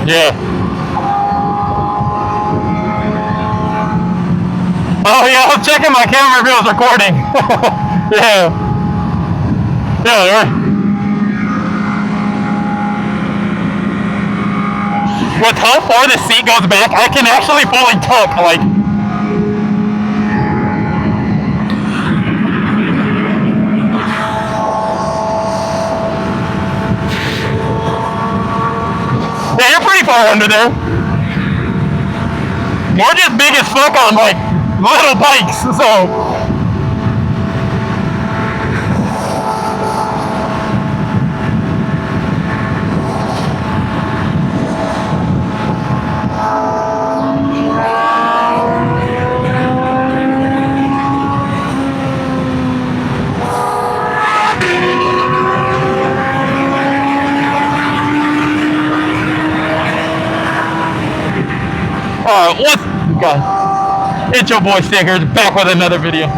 Yeah. Oh yeah, I was checking my camera if it was recording. Yeah. Yeah. With how far the seat goes back, I can actually fully tuck, like. Yeah, you're pretty far under there. We're just big as fuck on like little bikes, so. What's God? It's your boy Stickers back with another video.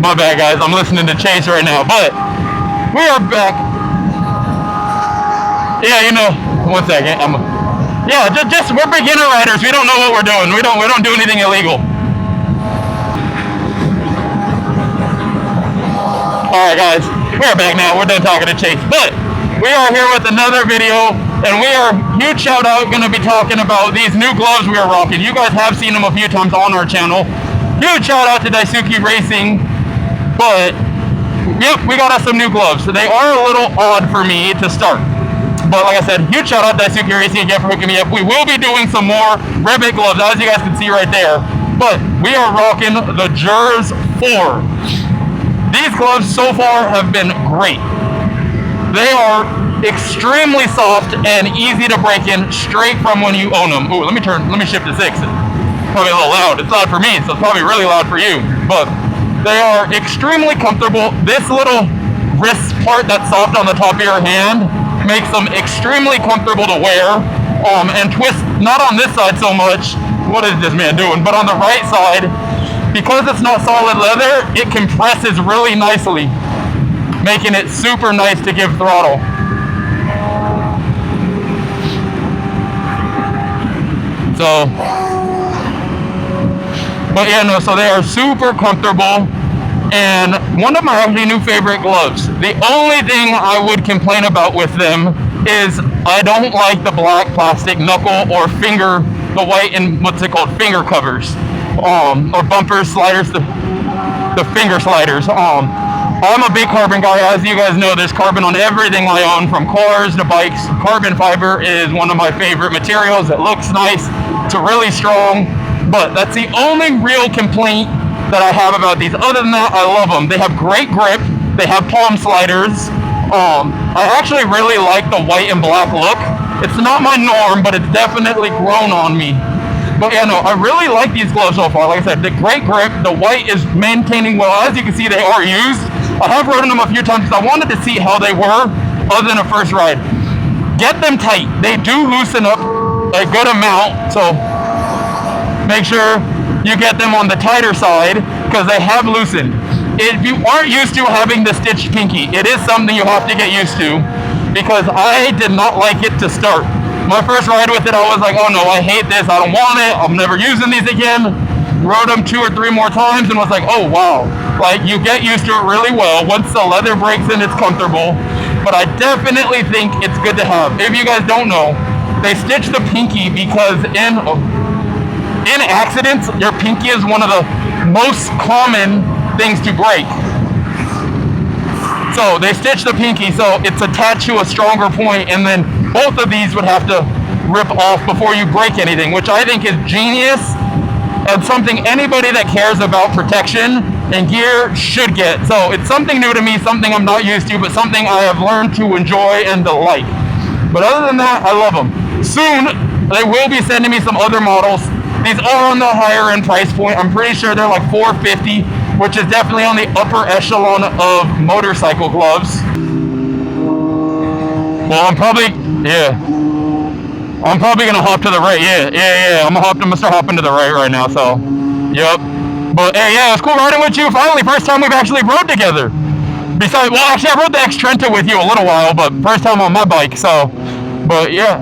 My bad, guys. I'm listening to Chase right now, but we are back. Yeah, you know. 1 second. Yeah, just we're beginner riders. We don't know what we're doing. We don't do anything illegal. All right, guys. We're back now. We're done talking to Chase, but. We are here with another video, and we are, huge shout out, going to be talking about these new gloves we are rocking. You guys have seen them a few times on our channel. Huge shout out to Daisuke Racing, but yep, we got us some new gloves. They are a little odd for me to start, but like I said, huge shout out to Daisuke Racing again for hooking me up. We will be doing some more RevIt gloves, as you guys can see right there, but we are rocking the Jerez 4. These gloves so far have been great. They are extremely soft and easy to break in straight from when you own them. Ooh, let me shift to 6. It's probably a little loud. It's loud for me, so it's probably really loud for you. But they are extremely comfortable. This little wrist part that's soft on the top of your hand makes them extremely comfortable to wear. And twist, not on this side so much. What is this man doing? But on the right side, because it's not solid leather, it compresses really nicely, making it super nice to give throttle. So, but yeah, no, so they are super comfortable, and one of my actually new favorite gloves. The only thing I would complain about with them is I don't like the black plastic knuckle or finger, the white and what's it called, finger covers, or bumper sliders, the finger sliders. I'm a big carbon guy. As you guys know, there's carbon on everything I own, from cars to bikes. Carbon fiber is one of my favorite materials. It looks nice. It's really strong. But that's the only real complaint that I have about these. Other than that, I love them. They have great grip. They have palm sliders. I actually really like the white and black look. It's not my norm, but it's definitely grown on me. But yeah, no, I really like these gloves so far. Like I said, the great grip. The white is maintaining well. As you can see, they are used. I have ridden them a few times because I wanted to see how they were other than a first ride. Get them tight. They do loosen up a good amount, so make sure you get them on the tighter side because they have loosened. If you aren't used to having the stitched pinky, it is something you have to get used to, because I did not like it to start. My first ride with it, I was like, oh no, I hate this, I don't want it, I'm never using these again. Rode them 2 or 3 more times and was like, oh wow. Like, you get used to it really well. Once the leather breaks in, it's comfortable. But I definitely think it's good to have. If you guys don't know, they stitch the pinky because in accidents, your pinky is one of the most common things to break. So they stitch the pinky so it's attached to a stronger point, and then both of these would have to rip off before you break anything, which I think is genius. And something anybody that cares about protection and gear should get. So it's something new to me, something I'm not used to, but something I have learned to enjoy and to like. But other than that, I love them. Soon, they will be sending me some other models. These are on the higher end price point. I'm pretty sure they're like $450, which is definitely on the upper echelon of motorcycle gloves. Well, I'm probably gonna hop to the right. Yeah. I'm gonna start hopping to the right now. So, yep. But hey, yeah, it's cool riding with you. Finally, first time we've actually rode together. Besides, well, actually, I rode the X-Trenta with you a little while, but first time on my bike, so. But yeah,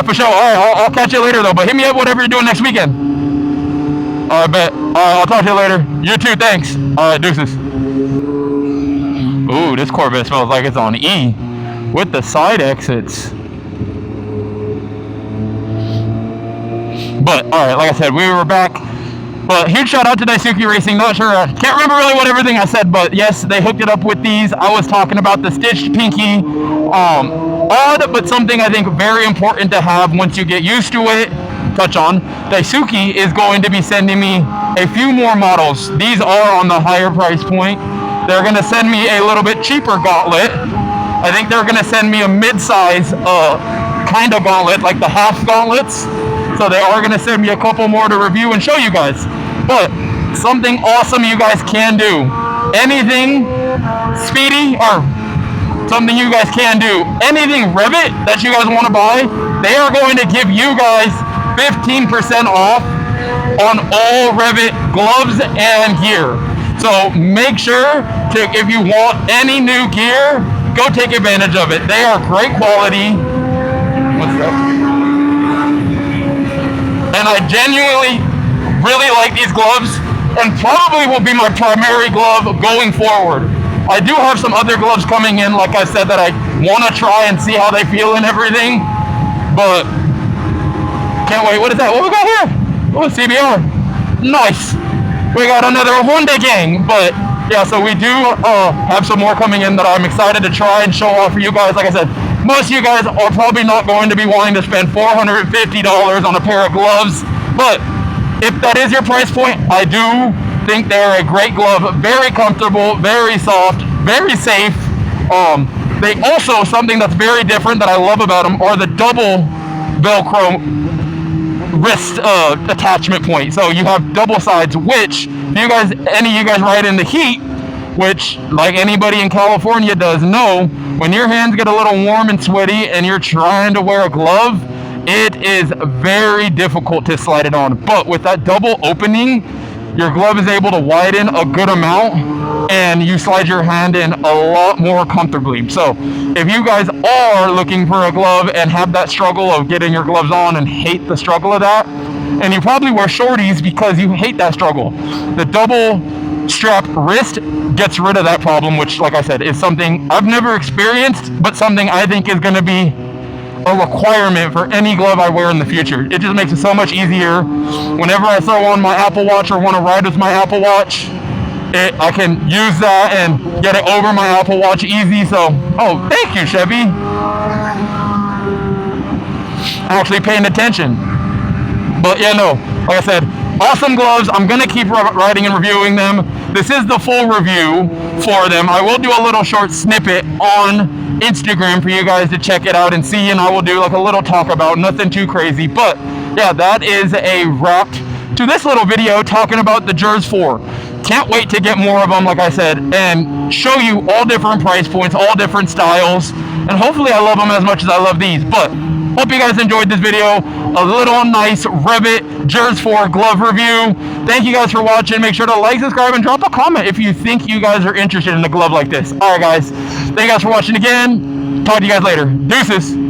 for sure. All right, I'll catch you later though. But hit me up whatever you're doing next weekend. All right, bet. All right, I'll talk to you later. You too. Thanks. All right, deuces. Ooh, this Corvette smells like it's on E with the side exits. But all right, like I said, we were back. But huge shout out to Daisuke Racing. Not sure, can't remember really what everything I said, but yes, they hooked it up with these. I was talking about the stitched pinky. Odd, but something I think very important to have once you get used to it. Touch on. Daisuke is going to be sending me a few more models. These are on the higher price point. They're going to send me a little bit cheaper gauntlet. I think they're going to send me a mid-size kind of gauntlet, like the half gauntlets. So they are going to send me a couple more to review and show you guys. But something awesome you guys can do. Anything speedy or something you guys can do. Anything RevIt that you guys want to buy, they are going to give you guys 15% off on all RevIt gloves and gear. So make sure to, if you want any new gear, go take advantage of it. They are great quality. What's that? And I genuinely really like these gloves and probably will be my primary glove going forward. I do have some other gloves coming in, like I said, that I want to try and see how they feel and everything. But can't wait. What is that? What we got here? Oh, CBR. Nice. We got another Honda gang. But yeah, so we do have some more coming in that I'm excited to try and show off for you guys. Like I said, most of you guys are probably not going to be wanting to spend $450 on a pair of gloves, but if that is your price point, I do think they're a great glove. Very comfortable, very soft, very safe. They also, something that's very different that I love about them are the double Velcro wrist attachment point. So you have double sides, which you guys, any of you guys ride in the heat, which like anybody in California does know, when your hands get a little warm and sweaty and you're trying to wear a glove, it is very difficult to slide it on. But with that double opening, your glove is able to widen a good amount and you slide your hand in a lot more comfortably. So if you guys are looking for a glove and have that struggle of getting your gloves on and hate the struggle of that, and you probably wear shorties because you hate that struggle, the double strap wrist gets rid of that problem, which, like I said, is something I've never experienced, but something I think is going to be a requirement for any glove I wear in the future. It just makes it so much easier. Whenever I throw on my Apple Watch or want to ride with my Apple Watch, I can use that and get it over my Apple Watch easy. So, oh, thank you, Chevy. Actually paying attention. But yeah, no, like I said, awesome gloves. I'm going to keep riding and reviewing them. This is the full review for them. I will do a little short snippet on Instagram for you guys to check it out and see, and I will do like a little talk about, nothing too crazy. But yeah, that is a wrap to this little video talking about the Jerez 4. Can't wait to get more of them, like I said, and show you all different price points, all different styles, and hopefully I love them as much as I love these. But hope you guys enjoyed this video. A little nice RevIt Jerez 4 glove review. Thank you guys for watching. Make sure to like, subscribe, and drop a comment if you think you guys are interested in a glove like this. All right, guys. Thank you guys for watching again. Talk to you guys later. Deuces.